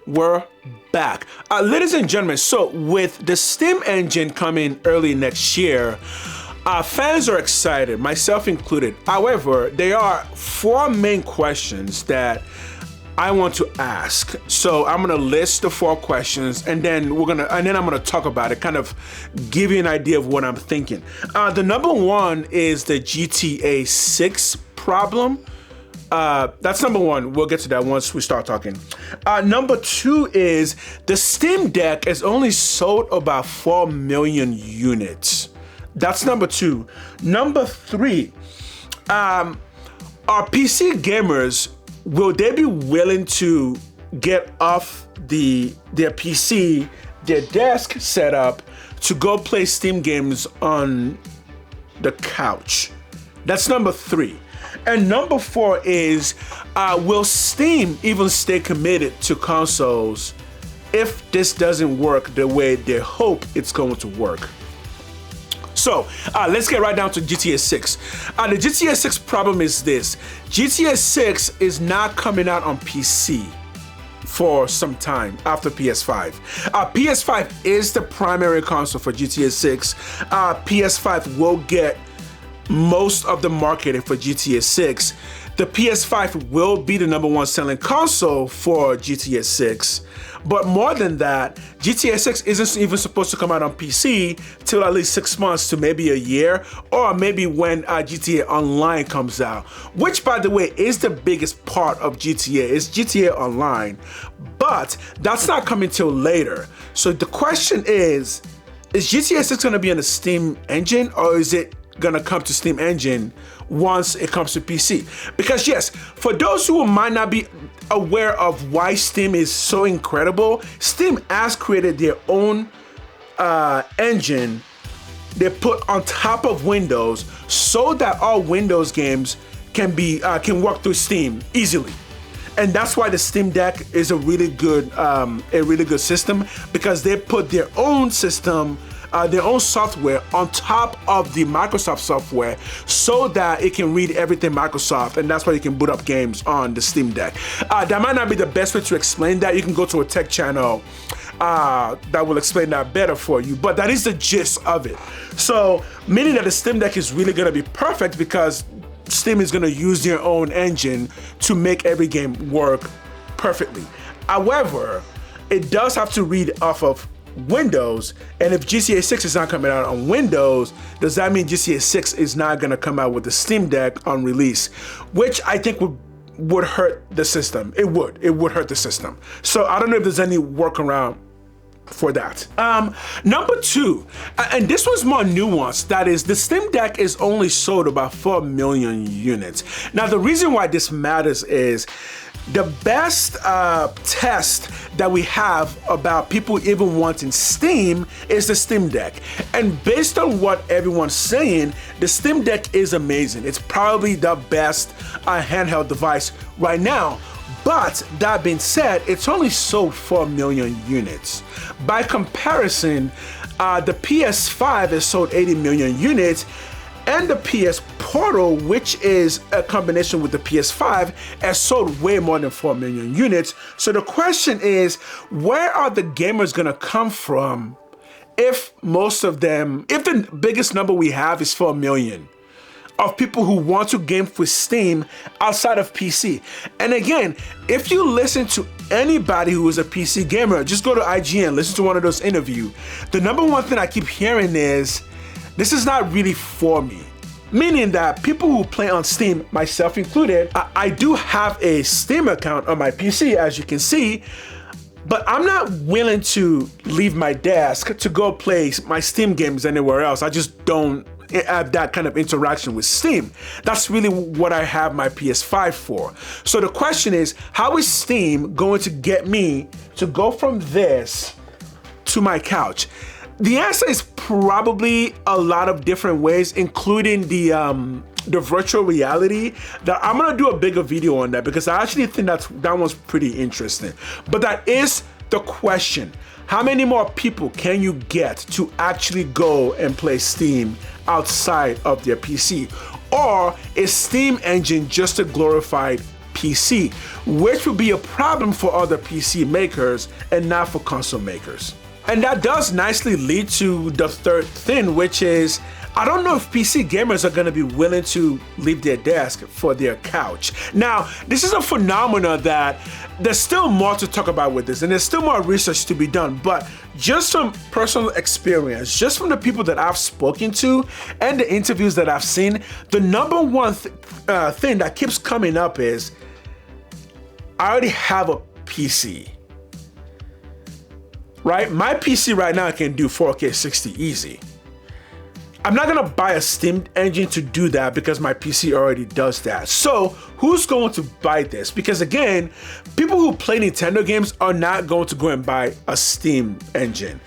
We're back. Ladies and gentlemen, so with the Steam engine coming early next year, fans are excited, myself included. However, there are 4 main questions that I want to ask. So I'm gonna list the 4 questions, and then I'm gonna talk about it, kind of give you an idea of what I'm thinking. The number 1 is the GTA 6 problem. That's number 1. We'll get to that once we start talking. Number 2 is the Steam Deck has only sold about 4 million units. That's number 2. Number 3, are PC gamers, will they be willing to get off their PC, their desk setup, to go play Steam games on the couch? That's number 3. And number 4 is, will Steam even stay committed to consoles if this doesn't work the way they hope it's going to work? So let's get right down to GTA 6. The GTA 6 problem is this. GTA 6 is not coming out on PC for some time after PS5. PS5 is the primary console for GTA 6. PS5 will get most of the marketing for GTA 6. The PS5 will be the number 1 selling console for GTA 6. But more than that, GTA 6 isn't even supposed to come out on PC till at least 6 months to maybe a year, or maybe when GTA Online comes out, which, by the way, is the biggest part of GTA, is GTA Online. But that's not coming till later. So the question is GTA 6 gonna be on the Steam engine, or is it gonna come to Steam engine once it comes to PC? Because yes, for those who might not be aware of why Steam is so incredible, Steam has created their own engine they put on top of Windows, so that all Windows games can work through Steam easily. And that's why the Steam Deck is a really good system, because they put their own system, their own software on top of the Microsoft software, so that it can read everything Microsoft, and that's why you can boot up games on the Steam Deck. That might not be the best way to explain that. You can go to a tech channel that will explain that better for you, but that is the gist of it. So, meaning that the Steam Deck is really gonna be perfect, because Steam is gonna use their own engine to make every game work perfectly. However, it does have to read off of Windows, and if GTA 6 is not coming out on Windows, does that mean GTA 6 is not going to come out with the Steam Deck on release? Which I think would hurt the system. It would hurt the system. So I don't know if there's any workaround for that. Number 2, and this one's more nuanced, that is, the Steam Deck is only sold about 4 million units. Now, the reason why this matters is the best test that we have about people even wanting Steam is the Steam Deck. And based on what everyone's saying, the Steam Deck is amazing. It's probably the best handheld device right now. But that being said, it's only sold 4 million units. By comparison, the PS5 has sold 80 million units, and the PS Portal, which is a combination with the PS5, has sold way more than 4 million units. So the question is, where are the gamers gonna come from if the biggest number we have is 4 million of people who want to game for Steam outside of PC? And again, if you listen to anybody who is a PC gamer, just go to IGN, listen to one of those interviews. The number 1 thing I keep hearing is, this is not really for me. Meaning that people who play on Steam, myself included, I do have a Steam account on my PC, as you can see, but I'm not willing to leave my desk to go play my Steam games anywhere else. I just don't have that kind of interaction with Steam. That's really what I have my PS5 for. So the question is, how is Steam going to get me to go from this to my couch? The answer is probably a lot of different ways, including the virtual reality. That I'm gonna do a bigger video on that, because I actually think that one's pretty interesting. But that is the question. How many more people can you get to actually go and play Steam outside of their PC? Or is Steam engine just a glorified PC, which would be a problem for other PC makers and not for console makers. And that does nicely lead to the third thing, which is I don't know if PC gamers are going to be willing to leave their desk for their couch. Now, this is a phenomenon that there's still more to talk about with this, and there's still more research to be done, but just from personal experience, just from the people that I've spoken to and the interviews that I've seen, the number one thing that keeps coming up is, I already have a PC. Right? My PC right now can do 4K 60 easy. I'm not gonna buy a Steam engine to do that because my PC already does that. So who's going to buy this? Because again, people who play Nintendo games are not going to go and buy a Steam engine.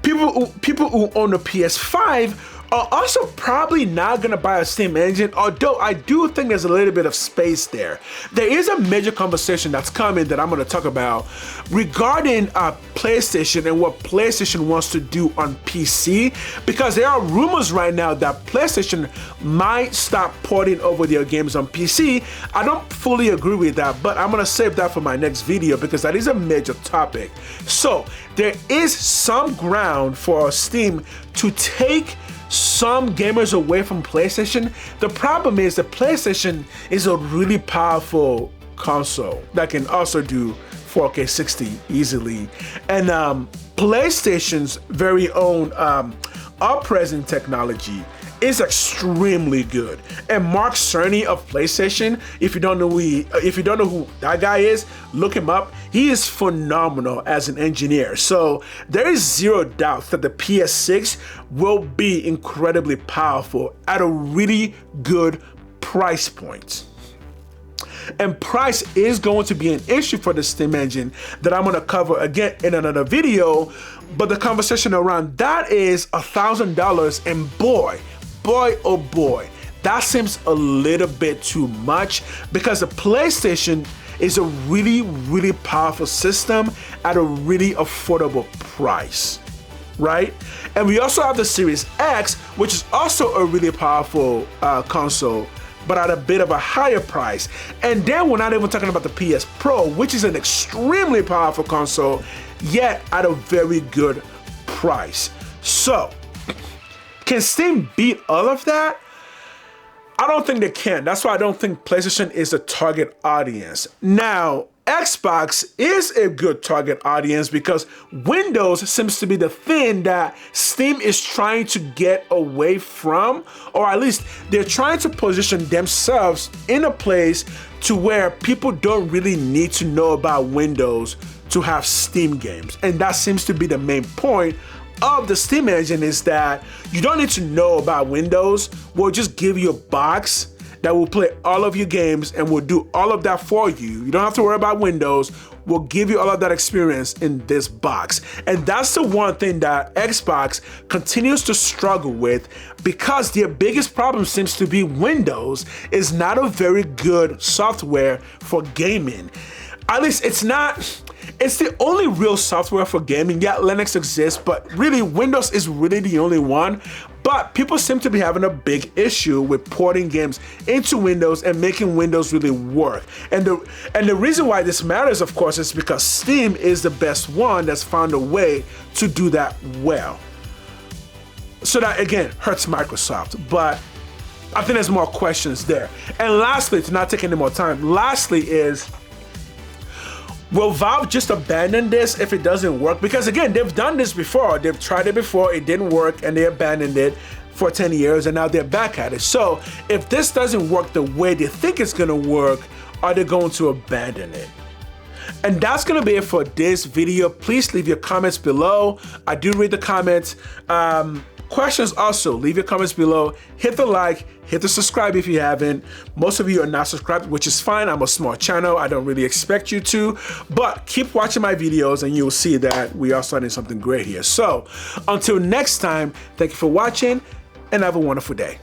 People who own a PS5 are also probably not gonna buy a Steam engine, although I do think there's a little bit of space there. There is a major conversation that's coming that I'm gonna talk about regarding PlayStation and what PlayStation wants to do on PC, because there are rumors right now that PlayStation might stop porting over their games on PC. I don't fully agree with that, but I'm gonna save that for my next video because that is a major topic. So there is some ground for Steam to take some gamers away from PlayStation. The problem is that PlayStation is a really powerful console that can also do 4K 60 easily, and PlayStation's very own up-present technology is extremely good. And Mark Cerny of PlayStation, if you don't know who that guy is, look him up. He is phenomenal as an engineer. So there is zero doubt that the PS6 will be incredibly powerful at a really good price point. And price is going to be an issue for the Steam engine that I'm going to cover again in another video. But the conversation around that is $1,000, and boy, oh boy, that seems a little bit too much, because the PlayStation is a really, really powerful system at a really affordable price, right? And we also have the Series X, which is also a really powerful console, but at a bit of a higher price. And then we're not even talking about the PS Pro, which is an extremely powerful console, yet at a very good price. So, can Steam beat all of that? I don't think they can. That's why I don't think PlayStation is a target audience. Now, Xbox is a good target audience because Windows seems to be the thing that Steam is trying to get away from, or at least they're trying to position themselves in a place to where people don't really need to know about Windows to have Steam games. And that seems to be the main point of the Steam engine, is that you don't need to know about Windows. We'll just give you a box that will play all of your games and will do all of that for you. You don't have to worry about Windows. We'll give you all of that experience in this box. And that's the one thing that Xbox continues to struggle with, because their biggest problem seems to be Windows is not a very good software for gaming. At least it's the only real software for gaming. Yeah, Linux exists, but really Windows is really the only one. But people seem to be having a big issue with porting games into Windows and making Windows really work. And the reason why this matters, of course, is because Steam is the best one that's found a way to do that well. So that, again, hurts Microsoft. But I think there's more questions there. And lastly, to not take any more time, lastly is, will Valve just abandon this if it doesn't work? Because again, they've done this before. They've tried it before, it didn't work, and they abandoned it for 10 years, and now they're back at it. So if this doesn't work the way they think it's gonna work, are they going to abandon it? And that's gonna be it for this video. Please leave your comments below. I do read the comments. Questions also, leave your comments below. Hit the like, hit the subscribe if you haven't. Most of you are not subscribed, which is fine. I'm a small channel. I don't really expect you to, but keep watching my videos and you'll see that we are starting something great here. So until next time, thank you for watching and have a wonderful day.